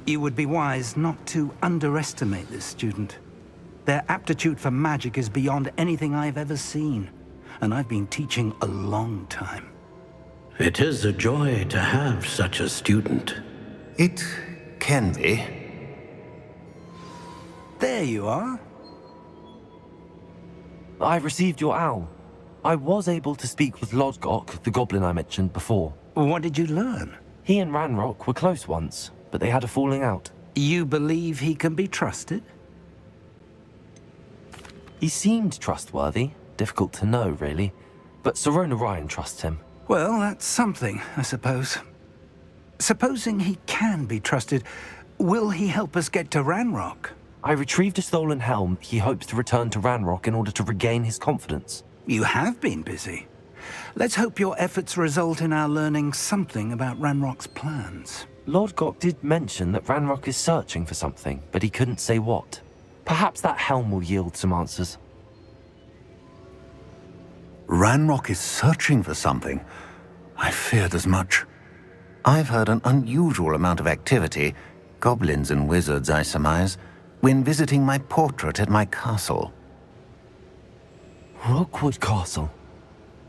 You would be wise not to underestimate this student. Their aptitude for magic is beyond anything I've ever seen, and I've been teaching a long time. It is a joy to have such a student. It can be. There you are. I received your owl. I was able to speak with Lodgok, the goblin I mentioned before. What did you learn? He and Ranrock were close once, but they had a falling out. You believe he can be trusted? He seemed trustworthy. Difficult to know, really. But Sirona Ryan trusts him. Well, that's something, I suppose. Supposing he can be trusted, will he help us get to Ranrock? I retrieved a stolen helm. He hopes to return to Ranrock in order to regain his confidence. You have been busy. Let's hope your efforts result in our learning something about Ranrock's plans. Lodgok did mention that Ranrock is searching for something, but he couldn't say what. Perhaps that helm will yield some answers. Ranrock is searching for something. I feared as much. I've heard an unusual amount of activity, goblins and wizards, I surmise, when visiting my portrait at my castle. Rookwood Castle?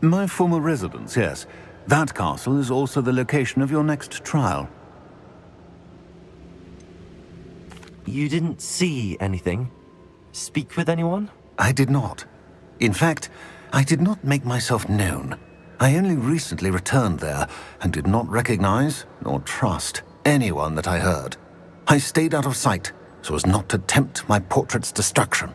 My former residence, yes. That castle is also the location of your next trial. You didn't see anything? Speak with anyone? I did not. In fact, I did not make myself known. I only recently returned there and did not recognize nor trust anyone that I heard. I stayed out of sight so as not to tempt my portrait's destruction.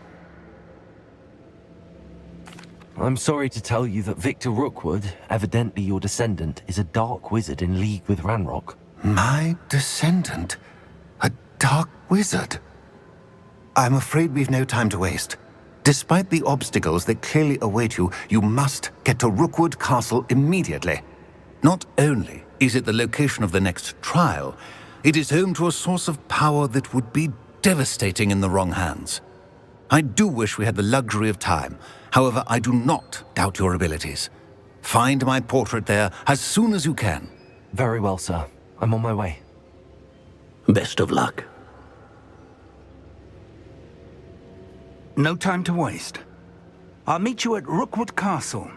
I'm sorry to tell you that Victor Rookwood, evidently your descendant, is a dark wizard in league with Ranrock. My descendant? A dark wizard? I'm afraid we've no time to waste. Despite the obstacles that clearly await you, you must get to Rookwood Castle immediately. Not only is it the location of the next trial, it is home to a source of power that would be devastating in the wrong hands. I do wish we had the luxury of time. However, I do not doubt your abilities. Find my portrait there as soon as you can. Very well, sir. I'm on my way. Best of luck. No time to waste. I'll meet you at Rookwood Castle.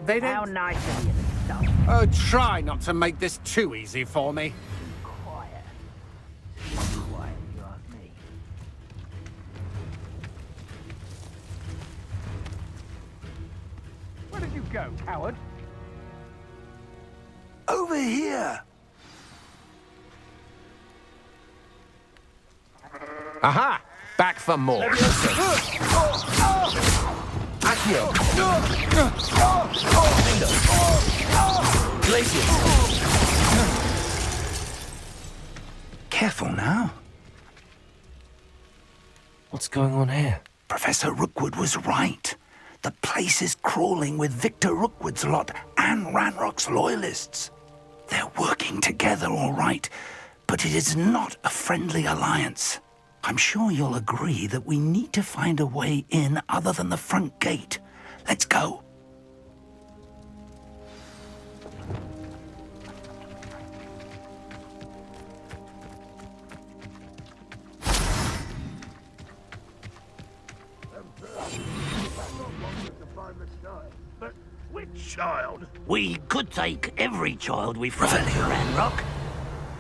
They don't... How nice of you to stop. Oh, try not to make this too easy for me. Quiet. Quiet, you ask me. Where did you go, coward? Over here! Aha! Back for more. Accio! Glacius! Careful now. What's going on here? Professor Rookwood was right. The place is crawling with Victor Rookwood's lot and Ranrock's loyalists. They're working together all right, but it is not a friendly alliance. I'm sure you'll agree that we need to find a way in other than the front gate. Let's go. Which child? We could take every child we find to Ranrock.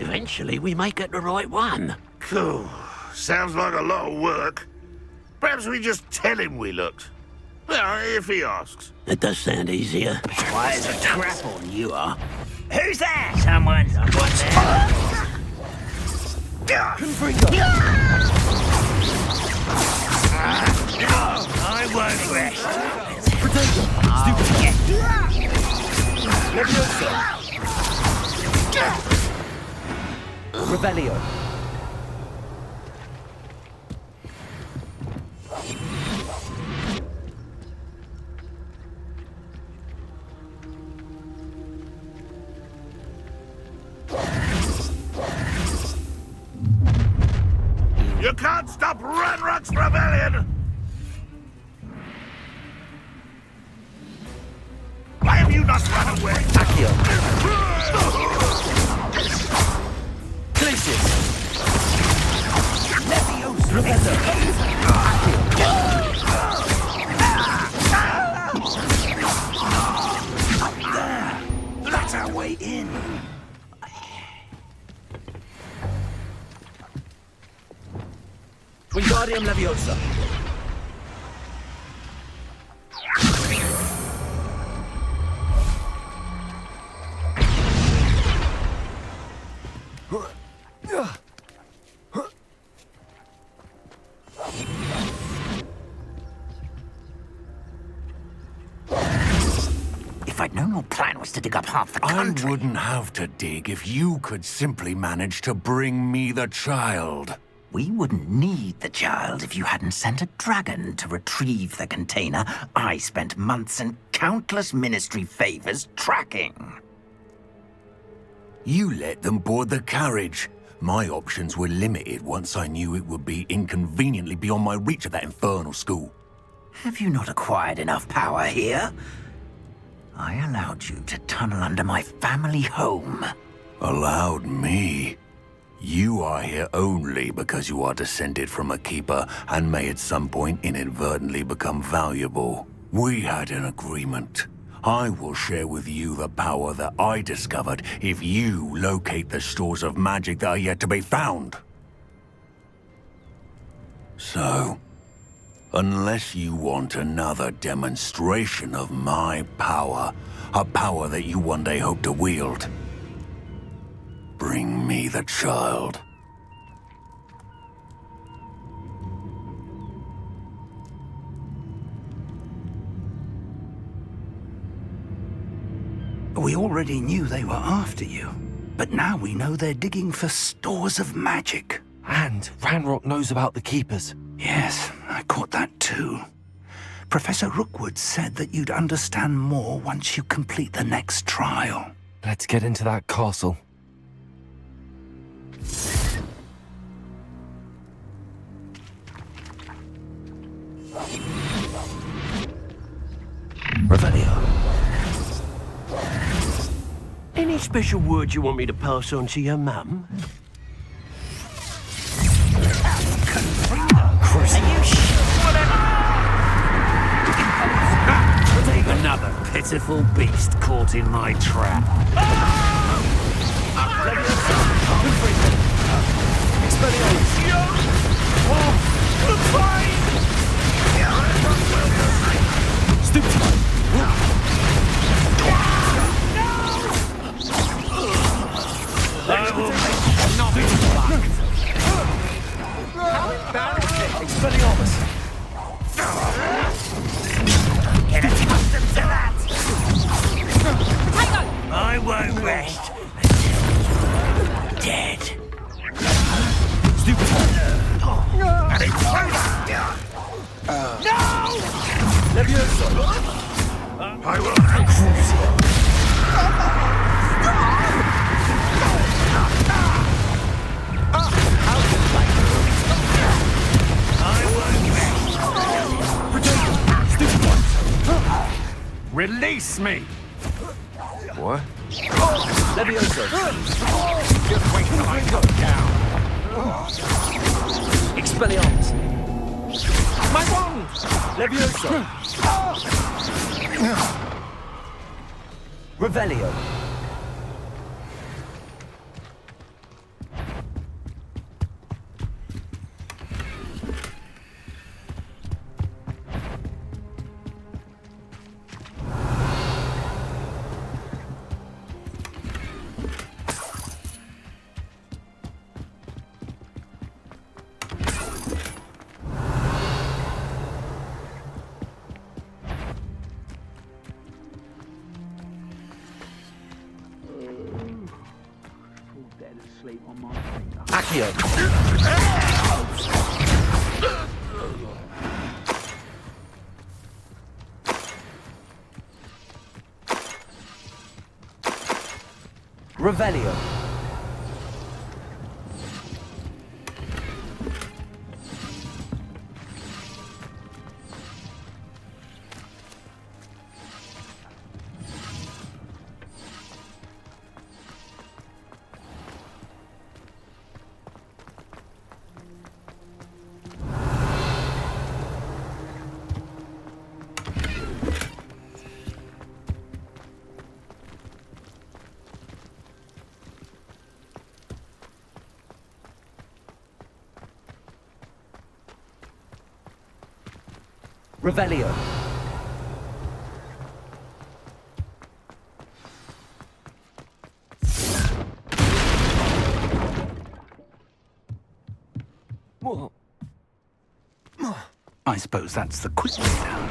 Eventually, we may get the right one. Cool. Sounds like a lot of work. Perhaps we just tell him we looked. Well, if he asks. That does sound easier. Why is a trap on you are? Who's there? Someone's there. I won't rest. Revelio. You can't stop Ranrock's rebellion! Why have you not run away? Accio. Glacius. Leviosa. Revelio. That's our way in. Wingardium Leviosa. If I'd known your plan was to dig up half the I country... wouldn't have to dig if you could simply manage to bring me the child. We wouldn't need the child if you hadn't sent a dragon to retrieve the container I spent months and countless ministry favors tracking. You let them board the carriage. My options were limited once I knew it would be inconveniently beyond my reach at that infernal school. Have you not acquired enough power here? I allowed you to tunnel under my family home. Allowed me? You are here only because you are descended from a keeper and may at some point inadvertently become valuable. We had an agreement. I will share with you the power that I discovered if you locate the stores of magic that are yet to be found. So, unless you want another demonstration of my power, a power that you one day hope to wield, bring me the child. We already knew they were after you, but now we know they're digging for stores of magic. And Ranrock knows about the Keepers. Yes, I caught that too. Professor Rookwood said that you'd understand more once you complete the next trial. Let's get into that castle. Revelio. Any special word you want me to pass on to your mum? Another pitiful beast caught in my trap. Get accustomed to that! I won't rest until dead. I will. Release me! What? Levioso! Just wait till I go down! Expelliarmus! My wand! Levioso! Revelio! Accio! Revelio! Revelio! I suppose that's the quick way down.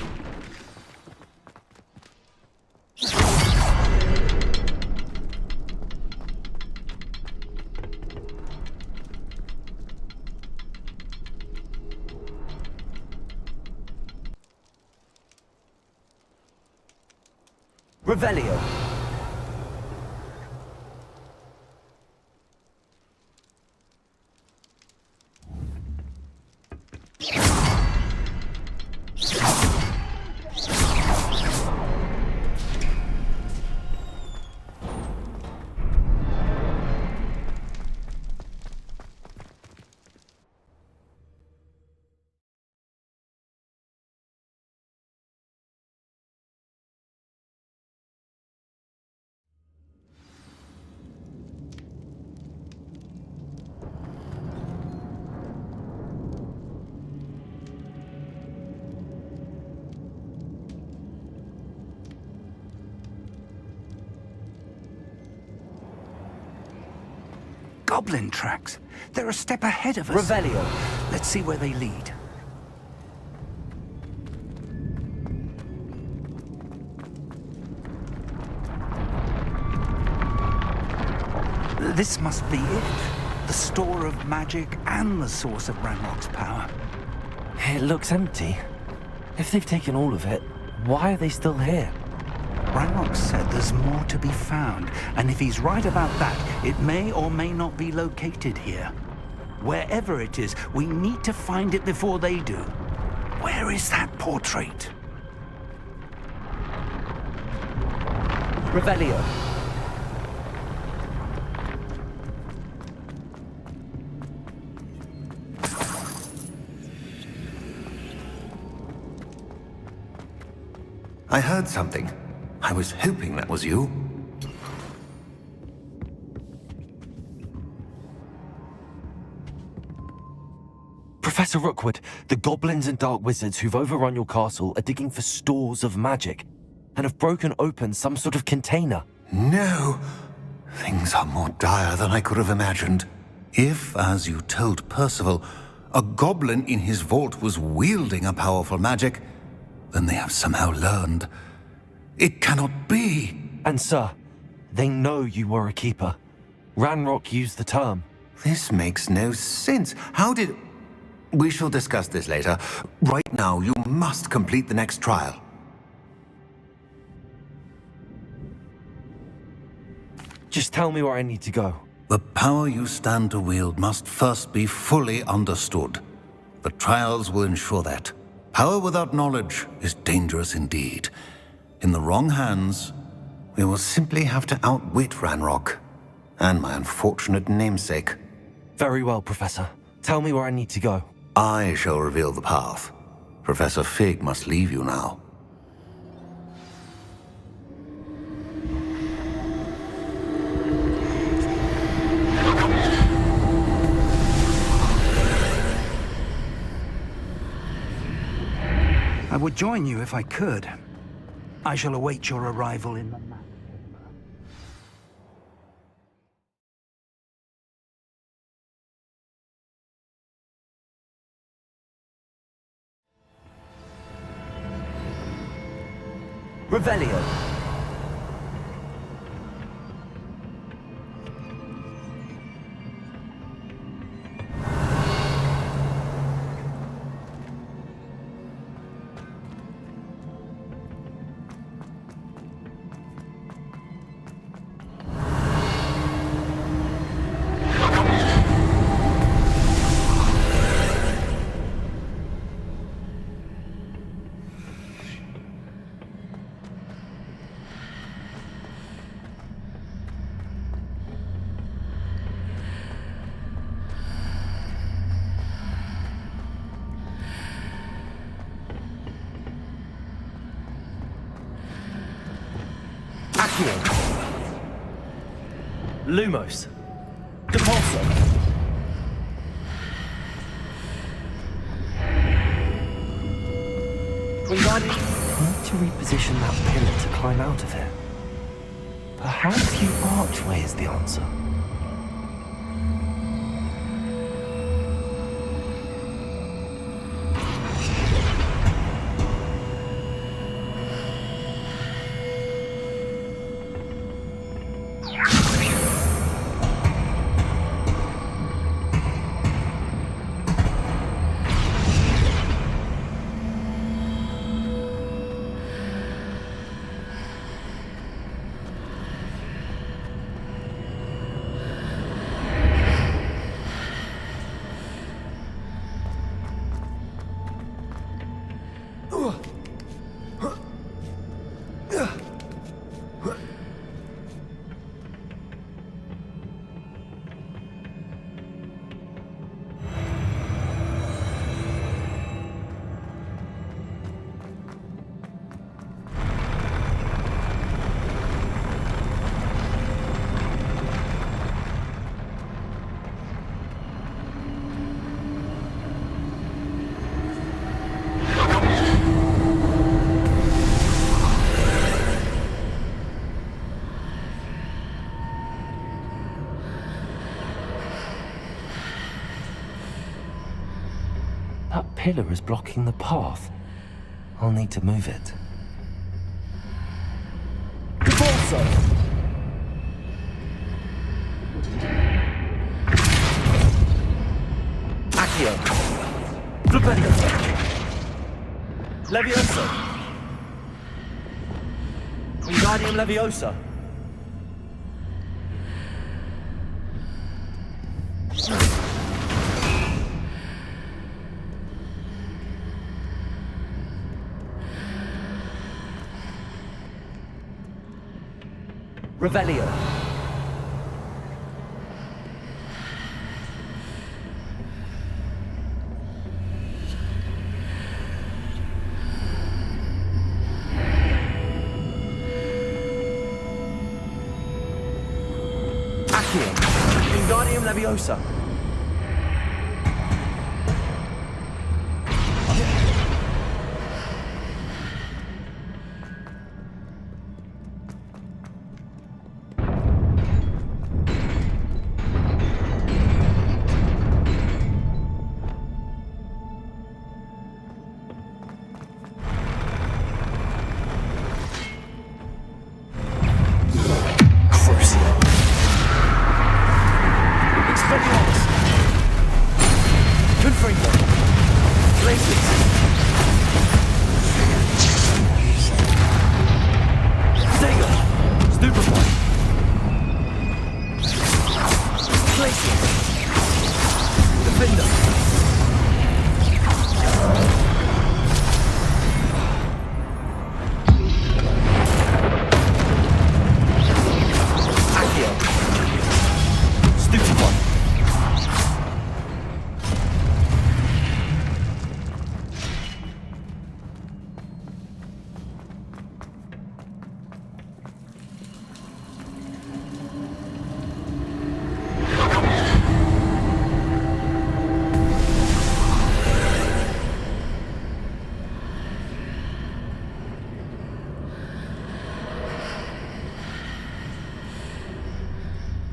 Revelio! Goblin tracks. They're a step ahead of us. Revelio! Let's see where they lead. This must be it. The store of magic and the source of Ranrock's power. It looks empty. If they've taken all of it, why are they still here? Ranrock said there's more to be found, and if he's right about that, it may or may not be located here. Wherever it is, we need to find it before they do. Where is that portrait? Revelio! I heard something. I was hoping that was you. Professor Rookwood, the goblins and dark wizards who've overrun your castle are digging for stores of magic and have broken open some sort of container. No! Things are more dire than I could have imagined. If, as you told Percival, a goblin in his vault was wielding a powerful magic, then they have somehow learned. It cannot be! And sir, they know you were a keeper. Ranrock used the term. This makes no sense. How did... We shall discuss this later. Right now, you must complete the next trial. Just tell me where I need to go. The power you stand to wield must first be fully understood. The trials will ensure that. Power without knowledge is dangerous indeed. In the wrong hands, we will simply have to outwit Ranrock and my unfortunate namesake. Very well, Professor. Tell me where I need to go. I shall reveal the path. Professor Fig must leave you now. I would join you if I could. I shall await your arrival in the map. Revelio. Lumos. Depulso. Wingardium. I need to reposition that pillar to climb out of it. Perhaps the archway is the answer. That pillar is blocking the path. I'll need to move it. Depulso! Accio! Flipendo! Leviosa! Wingardium Leviosa! Revelio. Accio. Wingardium Leviosa. Expelliarmus!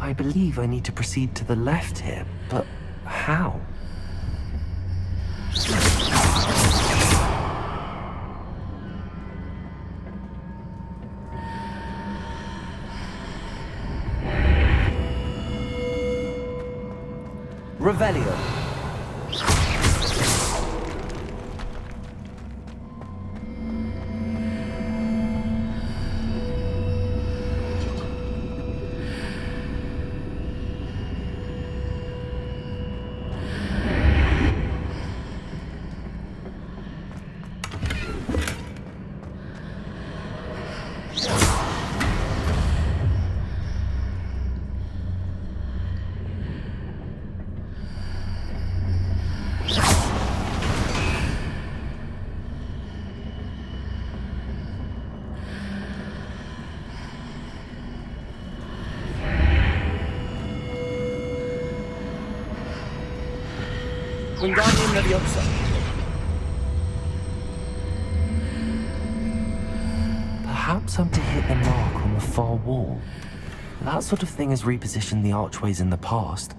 I believe I need to proceed to the left here, but how? Revelio. Wingardium Leviosa. Perhaps I'm to hit the mark on the far wall. That sort of thing has repositioned the archways in the past.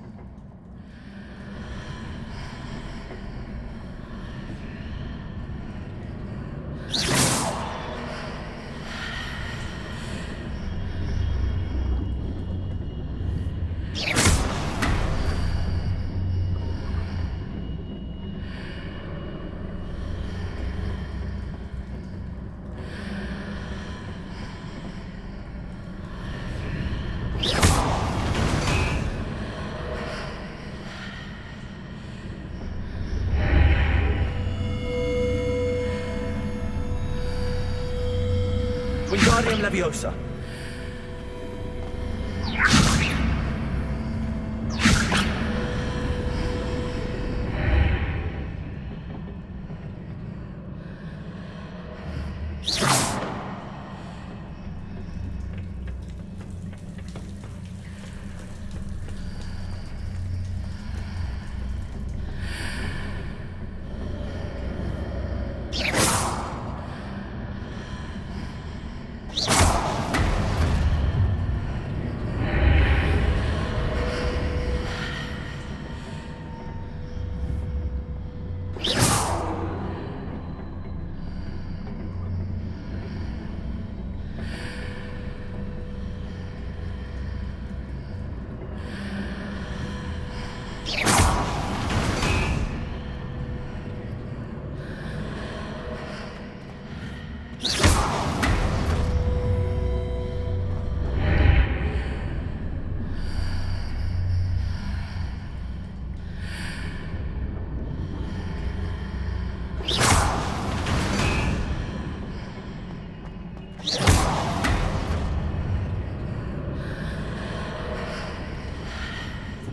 Wingardium Leviosa.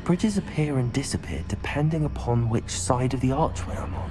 Bridges appear and disappear depending upon which side of the archway I'm on.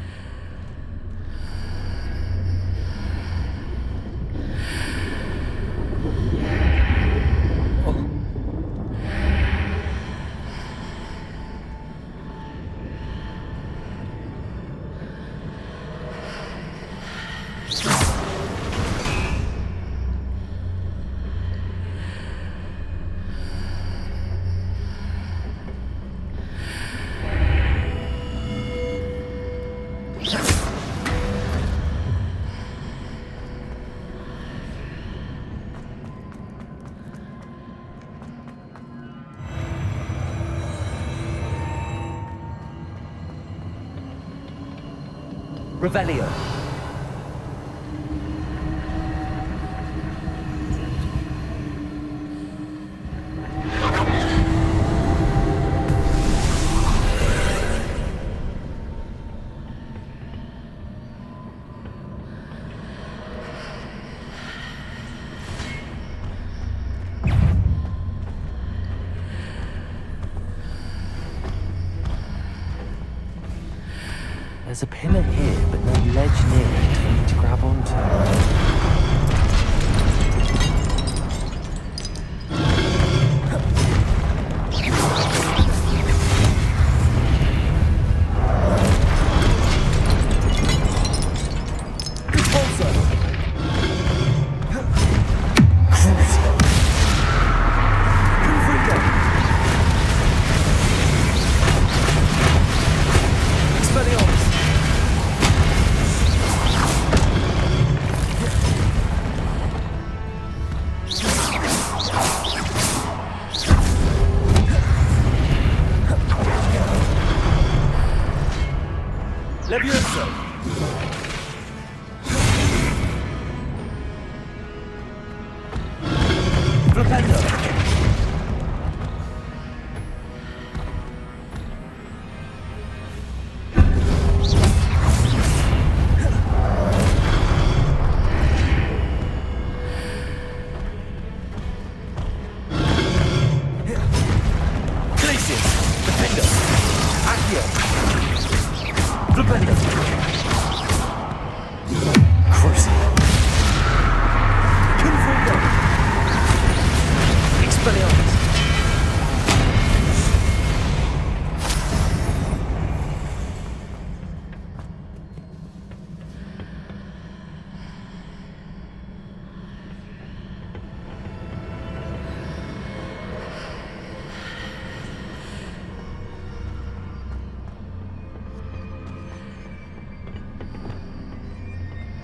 Revelio. There's a pillar here, but no ledge near it for me to grab onto.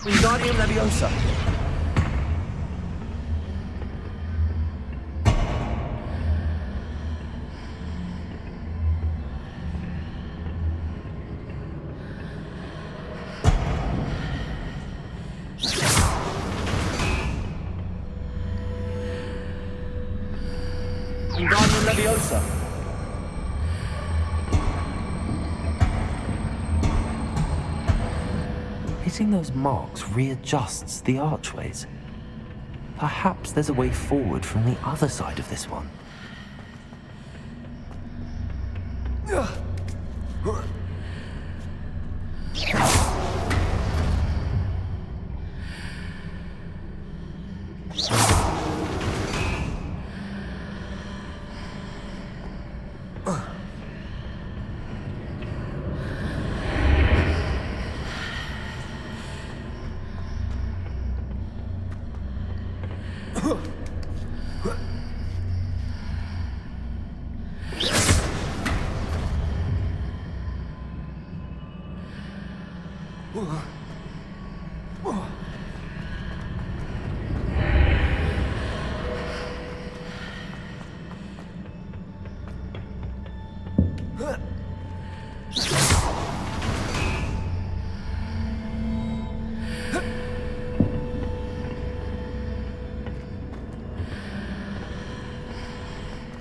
Wingardium Leviosa. Wingardium Leviosa. Hitting those marks readjusts the archways. Perhaps there's a way forward from the other side of this one.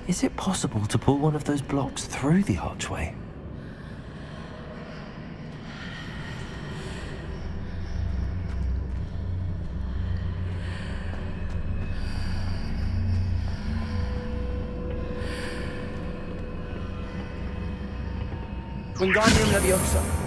Is it possible to pull one of those blocks through the archway? Wingardium Leviosa.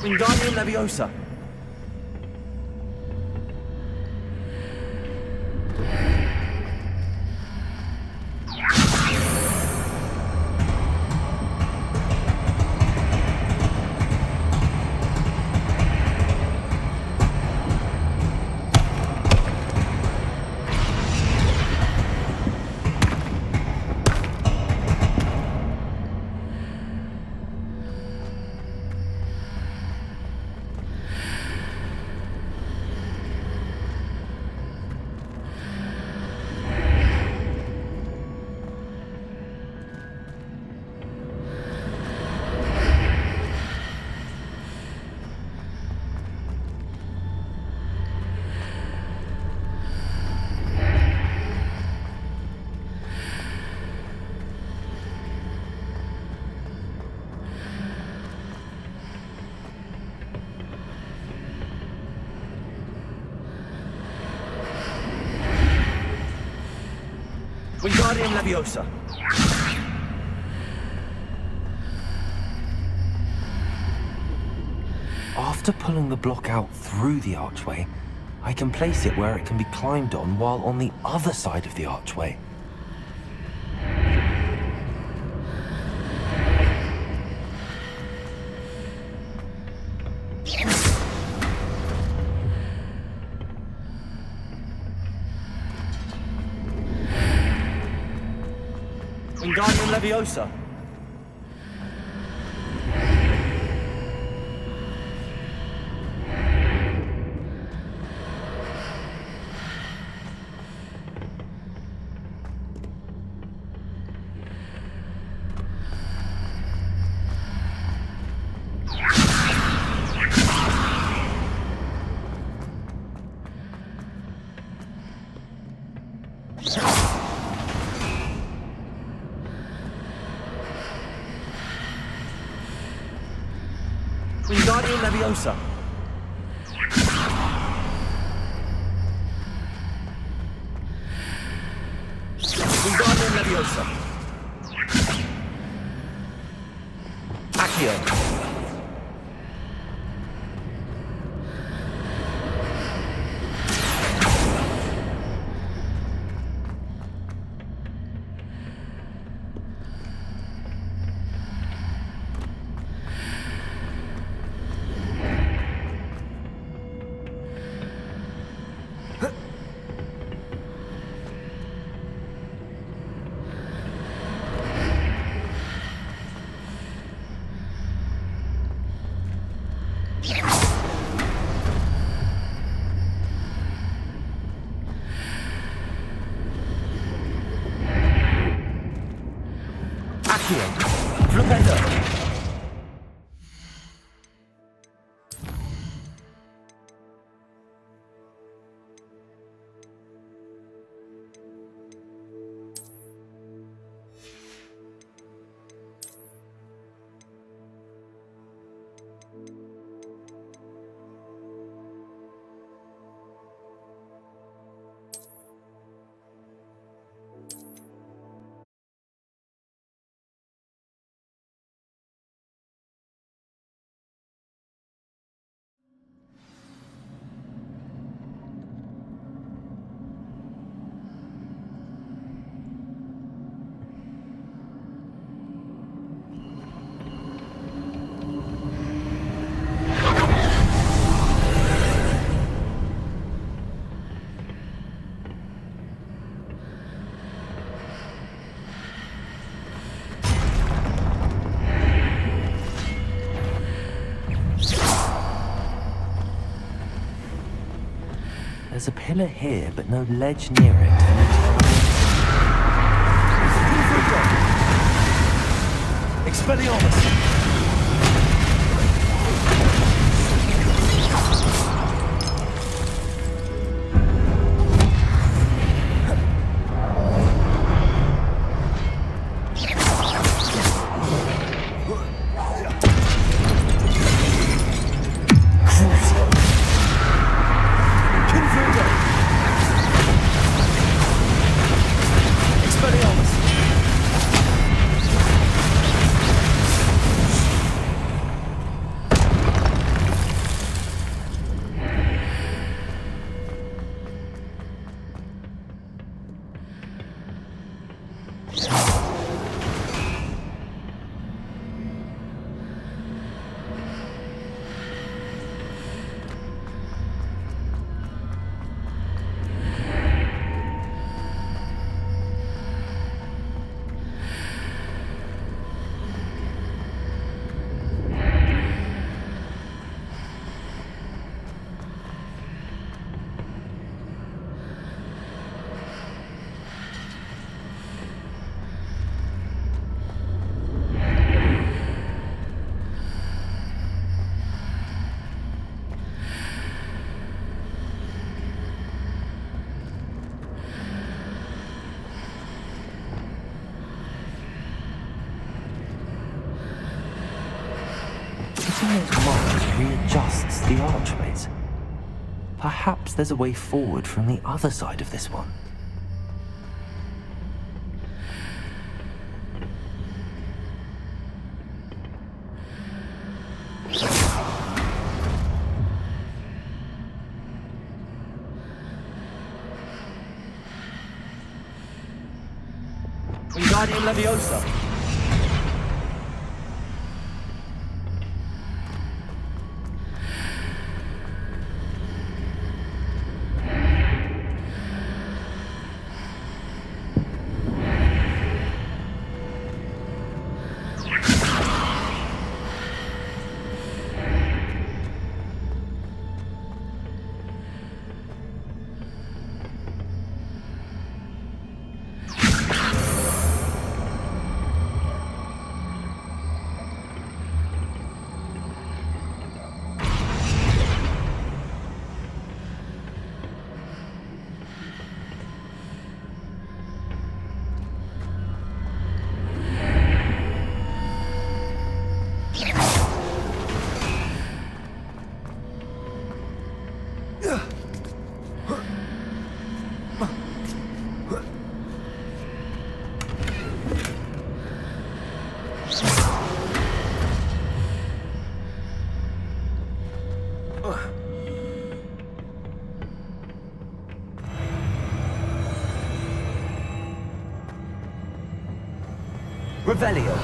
Wingardium Leviosa. Wingardium Leviosa. After pulling the block out through the archway, I can place it where it can be climbed on while on the other side of the archway. Wingardium Leviosa. Wingardium Leviosa. Wingardium Leviosa. Accio. Accio. Flopetto. There's a pillar here, but no ledge near it. Expelliarmus! Those marks readjusts the archways. Perhaps there's a way forward from the other side of this one. Wingardium Leviosa! Revelio.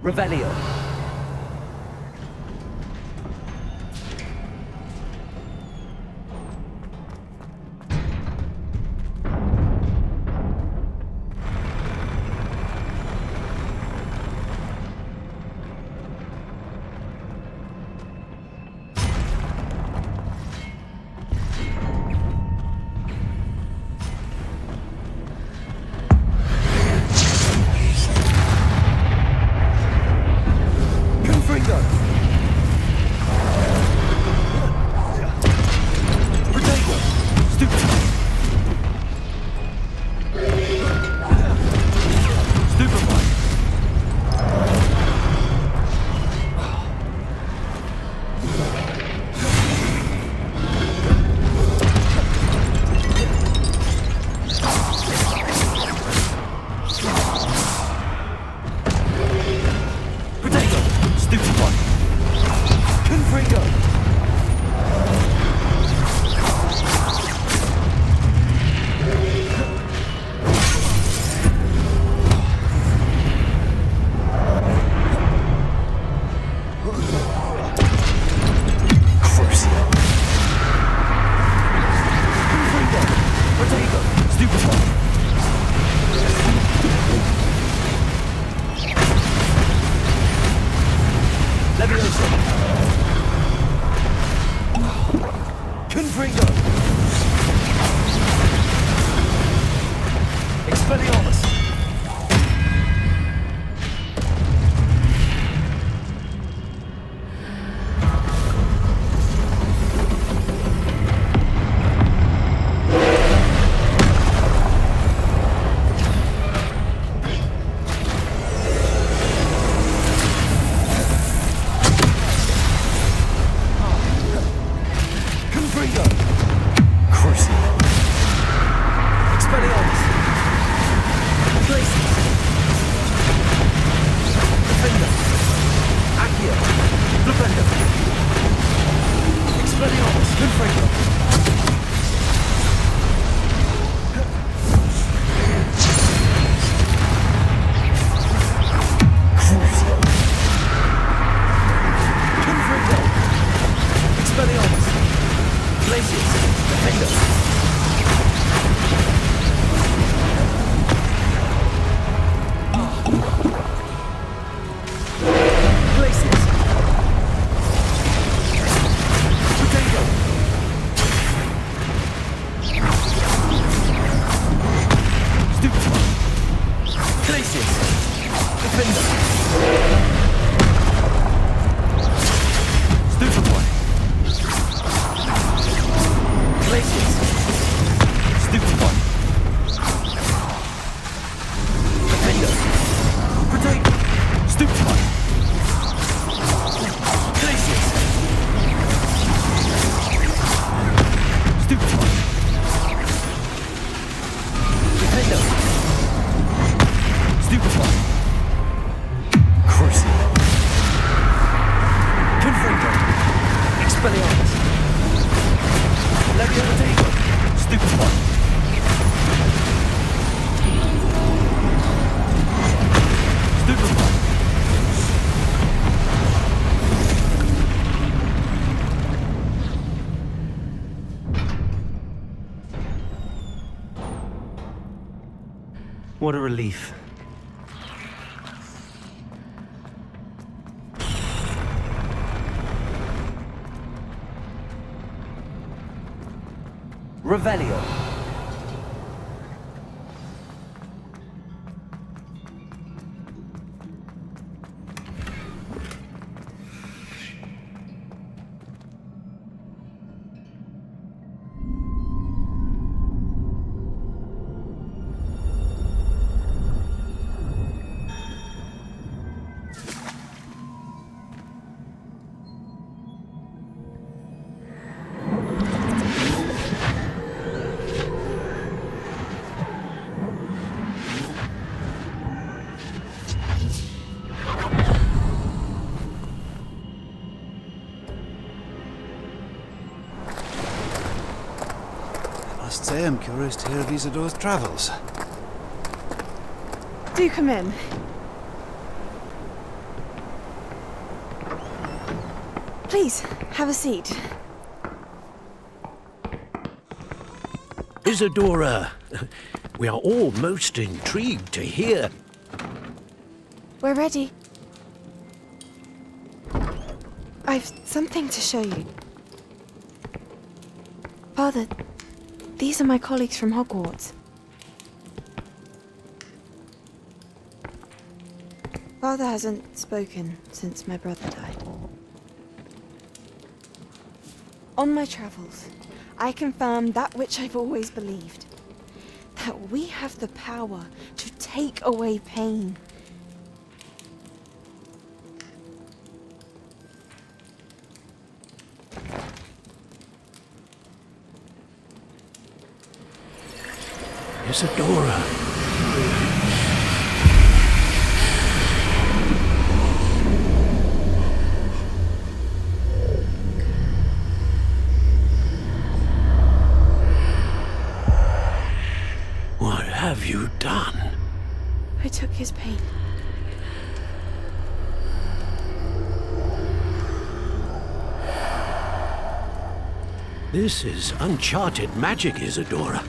Revelio. What a relief. Revelio. I must say I'm curious to hear of Isidore's travels. Do come in. Please, have a seat. Isadora, we are all most intrigued to hear. We're ready. I've something to show you. Father, these are my colleagues from Hogwarts. Father hasn't spoken since my brother died. On my travels, I confirmed that which I've always believed. That we have the power to take away pain. Isadora. What have you done? I took his pain. This is uncharted magic, Isadora.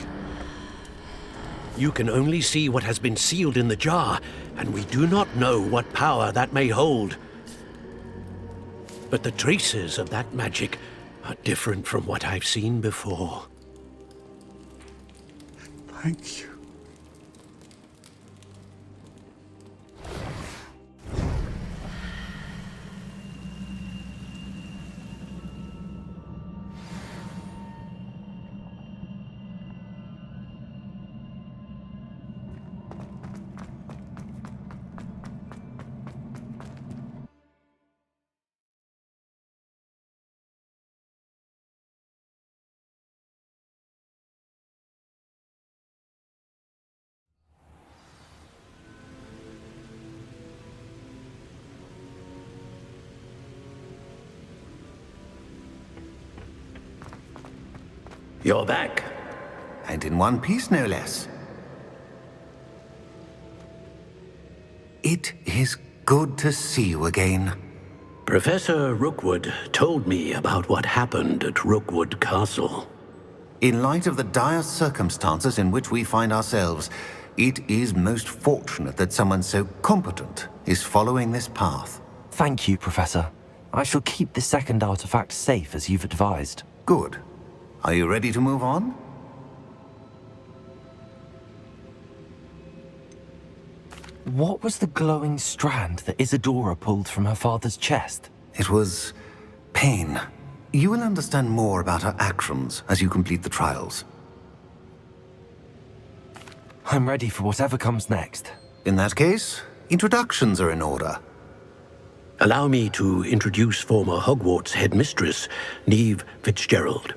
You can only see what has been sealed in the jar, and we do not know what power that may hold. But the traces of that magic are different from what I've seen before. Thank you. You're back. And in one piece, no less. It is good to see you again. Professor Rookwood told me about what happened at Rookwood Castle. In light of the dire circumstances in which we find ourselves, it is most fortunate that someone so competent is following this path. Thank you, Professor. I shall keep the second artifact safe as you've advised. Good. Are you ready to move on? What was the glowing strand that Isadora pulled from her father's chest? It was pain. You will understand more about her actions as you complete the trials. I'm ready for whatever comes next. In that case, introductions are in order. Allow me to introduce former Hogwarts headmistress, Neve Fitzgerald.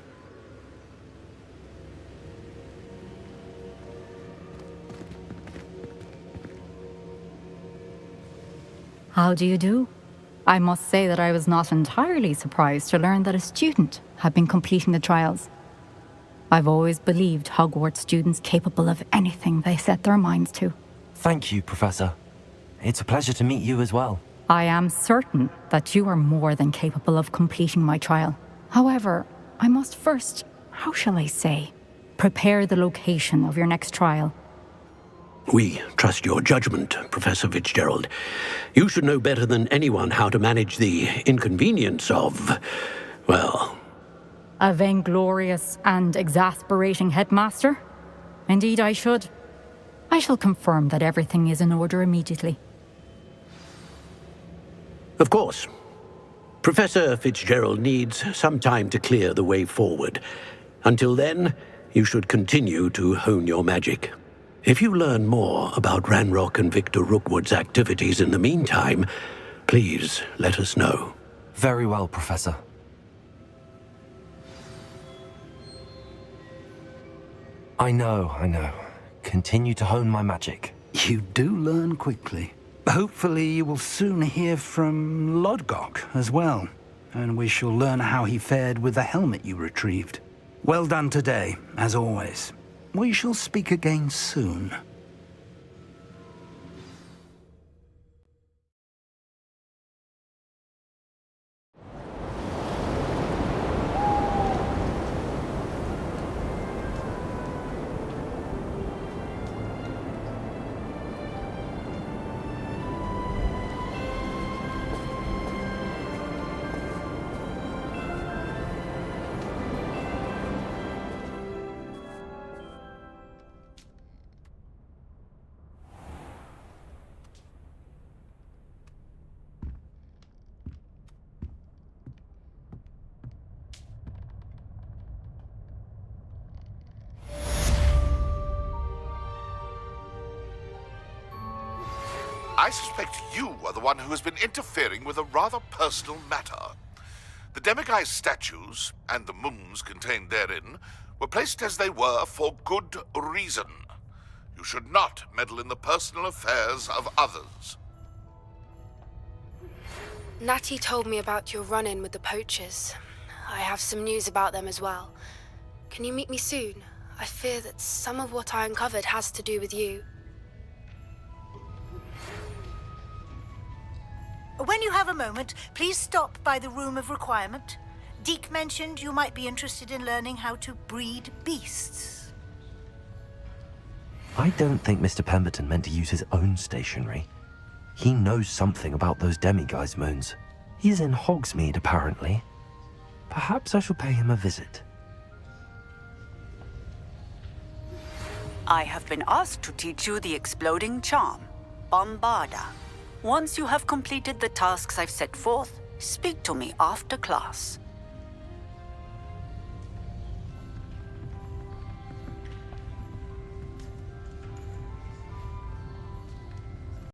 How do you do? I must say that I was not entirely surprised to learn that a student had been completing the trials. I've always believed Hogwarts students capable of anything they set their minds to. Thank you, Professor. It's a pleasure to meet you as well. I am certain that you are more than capable of completing my trial. However, I must first, how shall I say, prepare the location of your next trial. We trust your judgment, Professor Fitzgerald. You should know better than anyone how to manage the inconvenience of, well... A vainglorious and exasperating headmaster? Indeed I should. I shall confirm that everything is in order immediately. Of course. Professor Fitzgerald needs some time to clear the way forward. Until then, you should continue to hone your magic. If you learn more about Ranrock and Victor Rookwood's activities in the meantime, please let us know. Very well, Professor. I know. Continue to hone my magic. You do learn quickly. Hopefully you will soon hear from Lodgok as well, and we shall learn how he fared with the helmet you retrieved. Well done today, as always. We shall speak again soon. I suspect you are the one who has been interfering with a rather personal matter. The demiguise statues, and the moons contained therein, were placed as they were for good reason. You should not meddle in the personal affairs of others. Natty told me about your run-in with the poachers. I have some news about them as well. Can you meet me soon? I fear that some of what I uncovered has to do with you. When you have a moment, please stop by the Room of Requirement. Deke mentioned you might be interested in learning how to breed beasts. I don't think Mr. Pemberton meant to use his own stationery. He knows something about those demiguise moons. He's in Hogsmeade, apparently. Perhaps I shall pay him a visit. I have been asked to teach you the exploding charm, Bombarda. Once you have completed the tasks I've set forth, speak to me after class.